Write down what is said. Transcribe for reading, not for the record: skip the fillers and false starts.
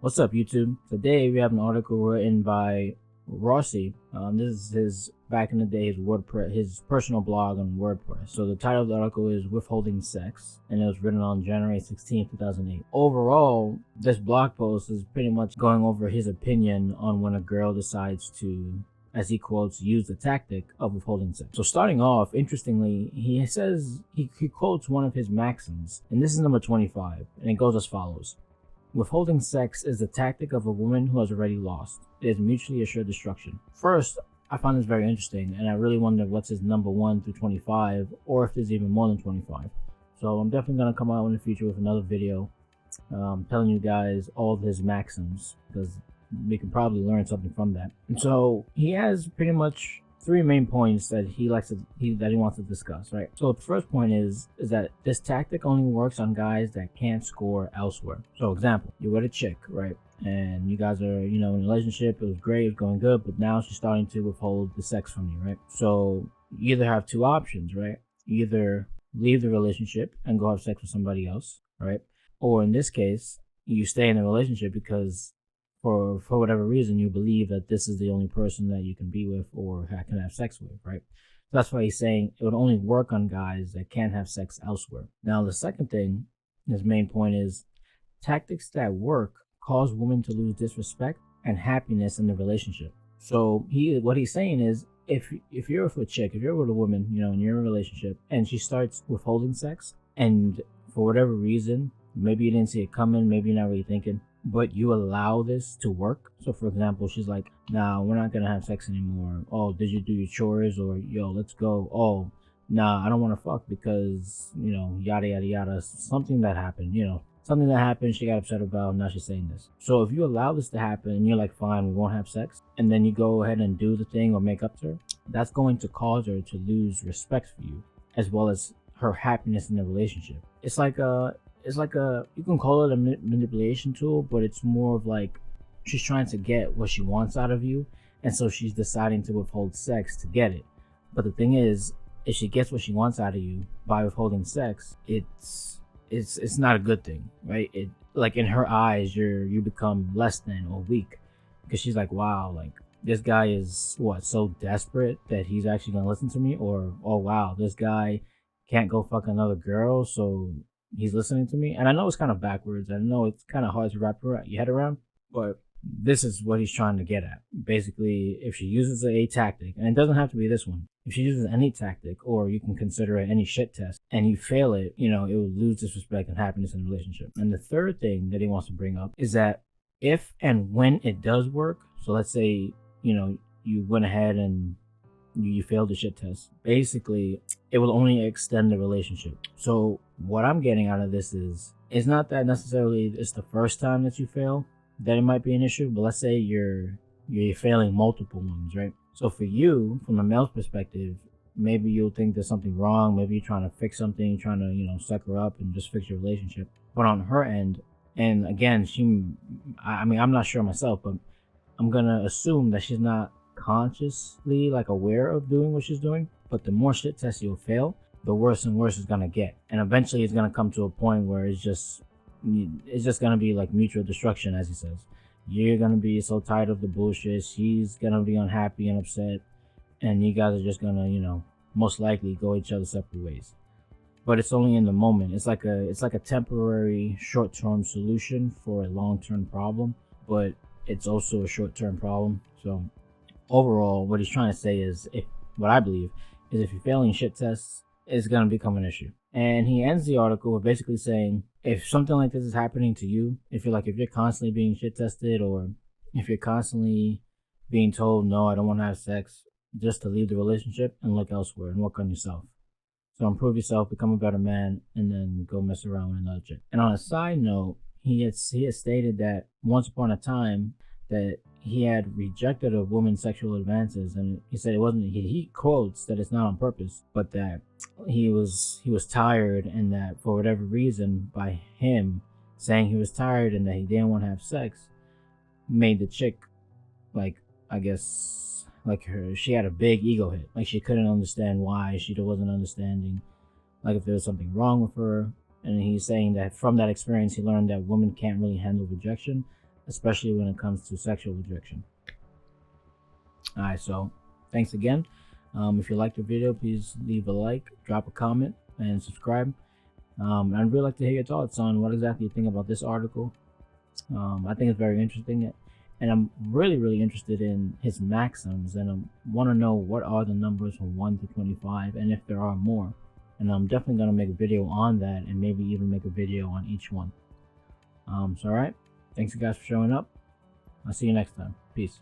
What's up, YouTube? Today we have an article written by Roissy. This is his back in the day, his personal blog on WordPress. So the title of the article is Withholding Sex, and it was written on January 16, 2008. Overall, this blog post is pretty much going over his opinion on when a girl decides to, as he quotes, use the tactic of withholding sex. So starting off, interestingly, he says, he quotes one of his maxims, and this is number 25, and it goes as follows. Withholding sex is the tactic of a woman who has already lost. It is mutually assured destruction. First, I find this very interesting, and I really wonder what's his number 1 through 25, or if there's even more than 25. So I'm definitely going to come out in the future with another video telling you guys all of his maxims, because we can probably learn something from that. And so he has pretty much 3 main points that he wants to discuss, right? So the first point is that this tactic only works on guys that can't score elsewhere. So example, you're with a chick, right? And you guys are, in a relationship, it was great, it's going good, but now she's starting to withhold the sex from you, right? So you either have 2 options, right? You either leave the relationship and go have sex with somebody else, right? Or in this case, you stay in the relationship because for whatever reason, you believe that this is the only person that you can be with or can have sex with, right? So that's why he's saying it would only work on guys that can't have sex elsewhere. Now, the second thing, his main point is, tactics that work cause women to lose disrespect and happiness in the relationship. So what he's saying is, if you're with a chick, if you're with a woman, and you're in a relationship, and she starts withholding sex, and for whatever reason, maybe you didn't see it coming, maybe you're not really thinking, but you allow this to work. So for example, she's like, nah, we're not gonna have sex anymore. Oh, did you do your chores? Or yo, let's go. Oh, nah, I don't want to fuck because yada yada yada. Something that happened, she got upset about. Now she's saying this. So if you allow this to happen and you're like, fine, we won't have sex, and then you go ahead and do the thing or make up to her, that's going to cause her to lose respect for you as well as her happiness in the relationship. It's like you can call it a manipulation tool, but it's more of like she's trying to get what she wants out of you, and so she's deciding to withhold sex to get it. But the thing is, if she gets what she wants out of you by withholding sex, it's not a good thing, right? It, like, in her eyes, you become less than or weak, because she's like, wow, like this guy is so desperate that he's actually gonna listen to me, or oh wow, this guy can't go fuck another girl, so he's listening to me. And I know it's kind of backwards. I know it's kind of hard to wrap your head around, but this is what he's trying to get at. Basically, if she uses a tactic, and it doesn't have to be this one, if she uses any tactic, or you can consider it any shit test, and you fail it, it will lose disrespect and happiness in the relationship. And the third thing that he wants to bring up is that if and when it does work, so let's say, you went ahead and you failed the shit test, basically it will only extend the relationship. So what I'm getting out of this is, it's not that necessarily it's the first time that you fail that it might be an issue, but let's say you're failing multiple ones, right? So for you, from a male's perspective, maybe you'll think there's something wrong, maybe you're trying to fix something, you're trying to suck her up and just fix your relationship. But on her end, and again, I'm not sure myself, but I'm gonna assume that she's not consciously aware of doing what she's doing, but the more shit tests you'll fail, the worse and worse it's gonna get, and eventually it's gonna come to a point where it's just gonna be like mutual destruction, as he says. You're gonna be so tired of the bullshit, she's gonna be unhappy and upset, and you guys are just gonna most likely go each other's separate ways. But it's only in the moment. It's like a temporary short-term solution for a long-term problem, but it's also a short-term problem. So overall, what he's trying to say is, what I believe is, if you're failing shit tests, it's going to become an issue. And he ends the article with basically saying, if something like this is happening to you, if you're constantly being shit tested, or if you're constantly being told, no, I don't want to have sex, just to leave the relationship and look elsewhere and work on yourself. So improve yourself, become a better man, and then go mess around with another chick. And on a side note, he has stated that once upon a time that he had rejected a woman's sexual advances, and he said it wasn't, he quotes that it's not on purpose, but that he was tired, and that for whatever reason, by him saying he was tired and that he didn't want to have sex, made the chick, she had a big ego hit. Like, she couldn't understand why, she wasn't understanding if there was something wrong with her. And he's saying that from that experience he learned that women can't really handle rejection, especially when it comes to sexual addiction. Alright, so thanks again. If you liked the video, please leave a like, drop a comment, and subscribe. I'd really like to hear your thoughts on what exactly you think about this article. I think it's very interesting, and I'm really interested in his maxims, and I want to know what are the numbers from 1 to 25, and if there are more. And I'm definitely going to make a video on that, and maybe even make a video on each one. So alright, thanks you guys for showing up. I'll see you next time. Peace.